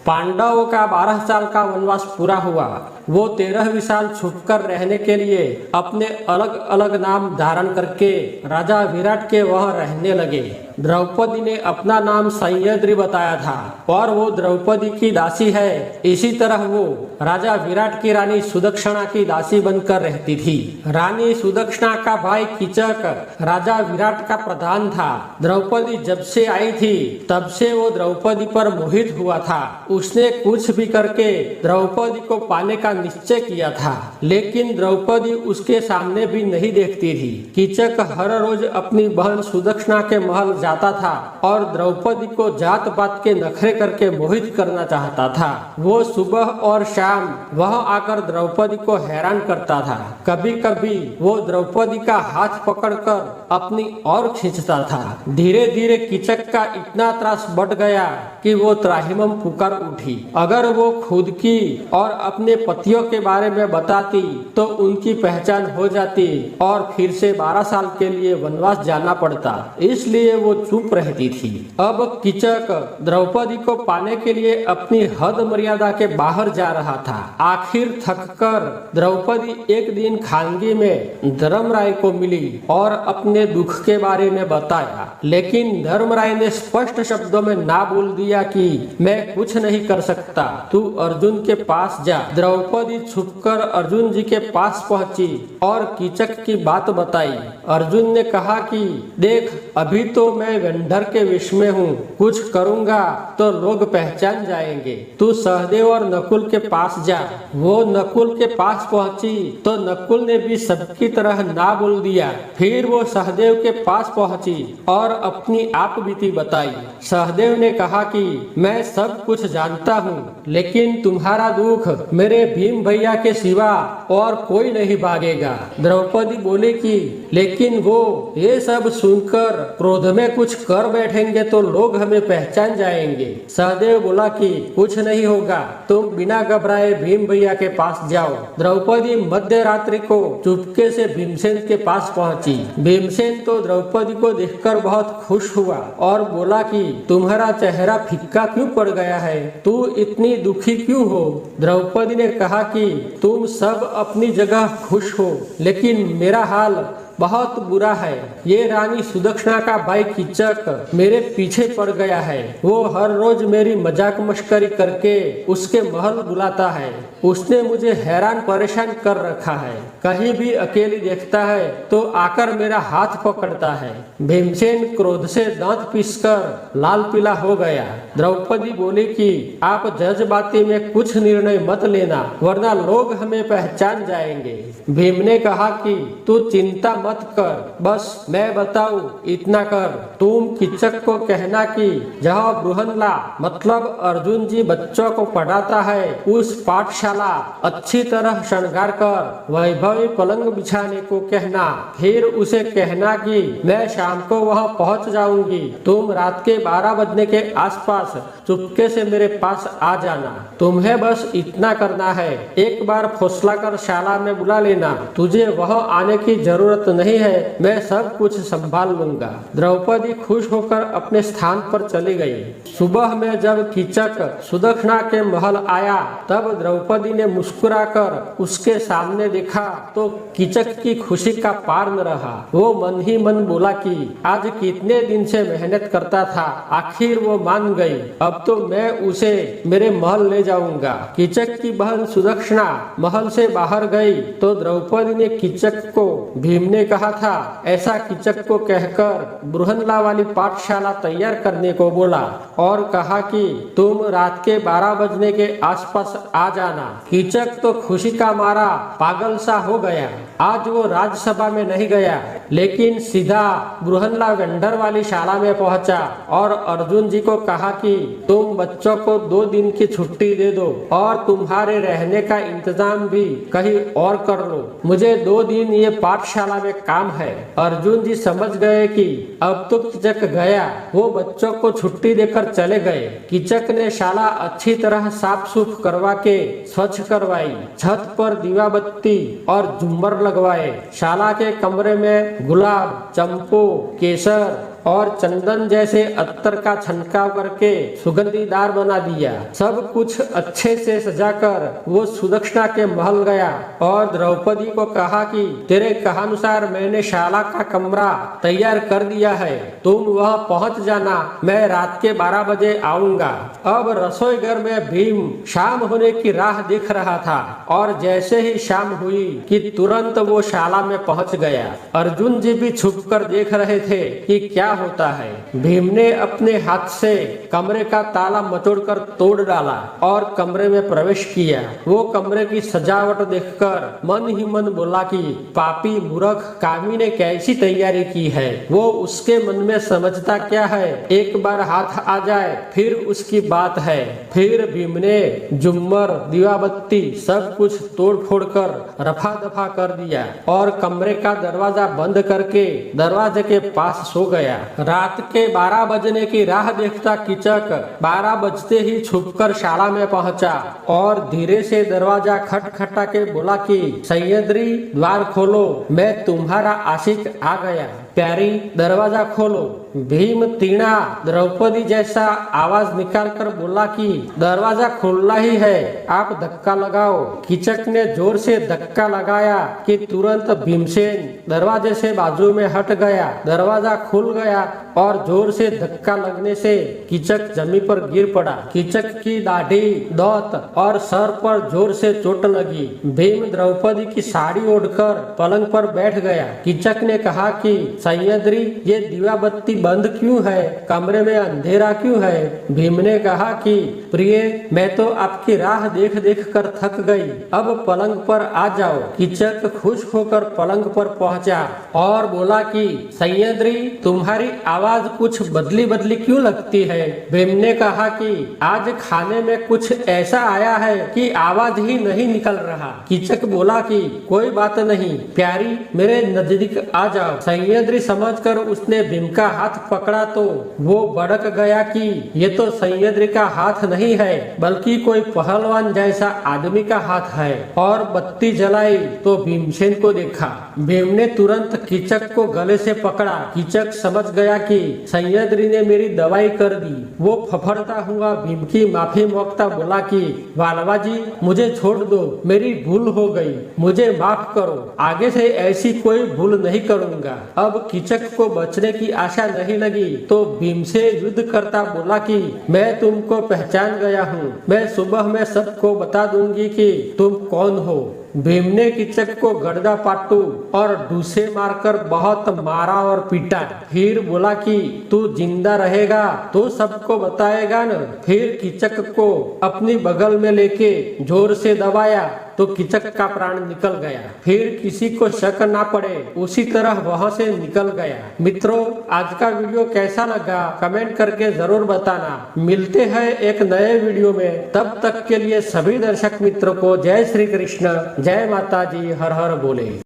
पांडवों का 12 साल का वनवास पूरा हुआ। वो 13वीं साल छुपकर रहने के लिए अपने अलग अलग नाम धारण करके राजा विराट के वह रहने लगे। द्रौपदी ने अपना नाम सह्याद्री बताया था और वो द्रौपदी की दासी है। इसी तरह वो राजा विराट की रानी सुदक्षिणा की दासी बनकर रहती थी। रानी सुदक्षिणा का भाई कीचक राजा विराट का प्रधान था। द्रौपदी जब से आई थी तब से वो द्रौपदी पर मोहित हुआ था। उसने कुछ भी करके द्रौपदी को पाने का निश्चय किया था, लेकिन द्रौपदी उसके सामने भी नहीं देखती थी। कीचक हर रोज अपनी बहन सुदक्षिणा के महल जाता था और द्रौपदी को जात पात के नखरे करके मोहित करना चाहता था। वो सुबह और शाम वह आकर द्रौपदी को हैरान करता था। कभी कभी वो द्रौपदी का हाथ पकड़कर अपनी ओर खींचता था। धीरे धीरे कीचक का इतना त्रास बढ़ गया कि वो त्राहिमाम पुकार उठी। अगर वो खुद की और अपने पतियों के बारे में बताती तो उनकी पहचान हो जाती और फिर से 12 साल के लिए वनवास जाना पड़ता। इसलिए वो चुप रहती थी। अब कीचक द्रौपदी को पाने के लिए अपनी हद मर्यादा के बाहर जा रहा था। आखिर थककर द्रौपदी एक दिन खानगी में धर्मराय को मिली और अपने दुख के बारे में बताया, लेकिन धर्मराय ने स्पष्ट शब्दों में ना बोल दिया कि मैं कुछ नहीं कर सकता, तू अर्जुन के पास जा। द्रौपदी छुपकर अर्जुन जी के पास पहुंची और कीचक की बात बताई। अर्जुन ने कहा कि देख, अभी तो मैं गंधर के विष में हूँ, कुछ करूँगा तो लोग पहचान जाएंगे। तू सहदेव और नकुल के पास जा। वो नकुल के पास पहुंची तो नकुल ने भी सबकी तरह ना बोल दिया। फिर वो सहदेव के पास पहुंची और अपनी आप बीती बताई। सहदेव ने कहा कि मैं सब कुछ जानता हूँ, लेकिन तुम्हारा दुख मेरे भीम भैया के सिवा और कोई नहीं भागेगा। द्रौपदी बोली कि लेकिन वो ये सब सुनकर क्रोध में कुछ कर बैठेंगे तो लोग हमें पहचान जाएंगे। सहदेव बोला कि कुछ नहीं होगा, तुम बिना घबराए भीम भैया के पास जाओ। द्रौपदी मध्य रात्रि को चुपके से भीमसेन के पास पहुंची। भीमसेन तो द्रौपदी को देखकर बहुत खुश हुआ और बोला कि तुम्हारा चेहरा फिक्का क्यों पड़ गया है, तू इतनी दुखी क्यों हो? द्रौपदी ने कहा कि तुम सब अपनी जगह खुश हो, लेकिन मेरा हाल बहुत बुरा है। ये रानी सुदक्षिणा का भाई कीचक मेरे पीछे पड़ गया है। वो हर रोज मेरी मजाक मस्करी करके उसके महल बुलाता है। उसने मुझे हैरान परेशान कर रखा है। कहीं भी अकेली देखता है तो आकर मेरा हाथ पकड़ता है। भीमसेन क्रोध से दांत पीसकर लाल पीला हो गया। द्रौपदी बोली कि आप जज्बाती में कुछ निर्णय मत लेना, वरना लोग हमें पहचान जाएंगे। भीम ने कहा कि तू चिंता मत कर, बस मैं बताऊं इतना कर। तुम कीचक को कहना कि जहाँ बृहन्ला मतलब अर्जुन जी बच्चों को पढ़ाता है, उस पाठशाला अच्छी तरह श्रृंगार कर वैभवी पलंग बिछाने को कहना। फिर उसे कहना कि मैं शाम को वहाँ पहुँच जाऊंगी। तुम रात के 12 बजने के आसपास चुपके से मेरे पास आ जाना। तुम्हें बस इतना करना है, एक बार फौसला कर शाला में बुला लेना। तुझे वहाँ आने की जरूरत नहीं है, मैं सब कुछ संभाल लूंगा। द्रौपदी खुश होकर अपने स्थान पर चली गई। सुबह में जब कीचक सुदक्षिणा के महल आया तब द्रौपदी ने मुस्कुराकर उसके सामने देखा तो कीचक की खुशी का पार न रहा। वो मन ही मन बोला कि आज कितने दिन से मेहनत करता था, आखिर वो मान गई। अब तो मैं उसे मेरे महल ले जाऊंगा। कीचक की बहन सुदक्षिणा महल से बाहर गई तो द्रौपदी ने कीचक को भीम ने कहा था ऐसा कीचक को कहकर बृहन्ला वाली पाठशाला तैयार करने को बोला और कहा कि तुम रात के 12 बजने के आसपास आ जाना। कीचक तो खुशी का मारा पागल सा हो गया। आज वो राज्यसभा में नहीं गया, लेकिन सीधा बृहन्ला गंधर वाली शाला में पहुंचा और अर्जुन जी को कहा कि तुम बच्चों को 2 दिन की छुट्टी दे दो और तुम्हारे रहने का इंतजाम भी कहीं और कर लो। मुझे 2 दिन ये पाठशाला में काम है। अर्जुन जी समझ गए कि अब तो कीचक गया। वो बच्चों को छुट्टी देकर चले गए। कीचक ने शाला अच्छी तरह साफ सुफ करवा के स्वच्छ करवाई। छत पर दीवा बत्ती और झुम्बर लगवाए। शाला के कमरे में गुलाब, चंपू, केसर और चंदन जैसे अत्तर का छंटकाव करके सुगंधीदार बना दिया। सब कुछ अच्छे से सजाकर वो सुदक्षिणा के महल गया और द्रौपदी को कहा कि तेरे कहानुसार मैंने शाला का कमरा तैयार कर दिया है, तुम वह पहुंच जाना, मैं रात के 12 बजे आऊंगा। अब रसोई घर में भीम शाम होने की राह देख रहा था और जैसे ही शाम हुई कि तुरंत वो शाला में पहुंच गया। अर्जुन जी भी छुपकर देख रहे थे कि क्या होता है। भीम ने अपने हाथ से कमरे का ताला मचोड़कर तोड़ डाला और कमरे में प्रवेश किया। वो कमरे की सजावट देखकर मन ही मन बोला कि पापी मूर्ख कामी ने कैसी तैयारी की है। वो उसके मन में समझता क्या है, एक बार हाथ आ जाए फिर उसकी बात है। फिर भीम ने झुम्मर दीवाबत्ती सब कुछ तोड़ फोड़ कर रफा दफा कर दिया और कमरे का दरवाजा बंद करके दरवाजे के पास सो गया। रात के 12 बजने की राह देखता कीचक 12 बजते ही छुपकर शाला में पहुंचा और धीरे से दरवाजा खटखटा के बोला कि सैयद्री द्वार खोलो, मैं तुम्हारा आशिक आ गया, प्यारी दरवाजा खोलो। भीम तीणा द्रौपदी जैसा आवाज निकालकर बोला कि दरवाजा खोलना ही है, आप धक्का लगाओ। कीचक ने जोर से धक्का लगाया कि तुरंत भीमसेन दरवाजे से बाजू में हट गया। दरवाजा खुल गया और जोर से धक्का लगने से कीचक जमीन पर गिर पड़ा। कीचक की दाढ़ी, दांत और सर पर जोर से चोट लगी। भीम द्रौपदी की साड़ी ओढ़कर पलंग पर बैठ गया। कीचक ने कहा कि सैयद्री, ये दिवा बत्ती बंद क्यों है, कमरे में अंधेरा क्यों है? भीम ने कहा कि प्रिय, मैं तो आपकी राह देख देख कर थक गई, अब पलंग पर आ जाओ। कीचक खुश होकर पलंग पर पहुंचा और बोला कि सैयद्री, तुम्हारी आवाज कुछ बदली बदली क्यों लगती है? भीम ने कहा कि आज खाने में कुछ ऐसा आया है कि आवाज ही नहीं निकल रहा। कीचक बोला कि कोई बात नहीं प्यारी, मेरे नजदीक आ जाओ। सैयद्री समझकर उसने भीम का हाथ पकड़ा तो वो भड़क गया कि ये तो सैयद्री का हाथ नहीं है बल्कि कोई पहलवान जैसा आदमी का हाथ है। और बत्ती जलाई तो भीमसेन को देखा। भीम ने तुरंत कीचक को गले से पकड़ा। कीचक समझ गया कि सैयद्री ने मेरी दवाई कर दी। वो फफड़ता हुआ भीम की माफी मांगता बोला कि वालवा जी, मुझे छोड़ दो, मेरी भूल हो गई, मुझे माफ करो, आगे से ऐसी कोई भूल नहीं करूंगा। अब कीचक को बचने की आशा नहीं लगी तो भीम से युद्ध करता बोला कि मैं तुमको पहचान गया हूँ, मैं सुबह में सबको बता दूंगी कि तुम कौन हो। भीम ने कीचक को गड़दा पाटू और डूसे मारकर बहुत मारा और पीटा। फिर बोला कि तू जिंदा रहेगा तो सबको बताएगा न। फिर कीचक को अपनी बगल में लेके जोर से दबाया तो कीचक का प्राण निकल गया। फिर किसी को शक ना पड़े, उसी तरह वहां से निकल गया। मित्रों, आज का वीडियो कैसा लगा कमेंट करके जरूर बताना। मिलते हैं एक नए वीडियो में, तब तक के लिए सभी दर्शक मित्रों को जय श्री कृष्ण, जय माता जी, हर हर बोले।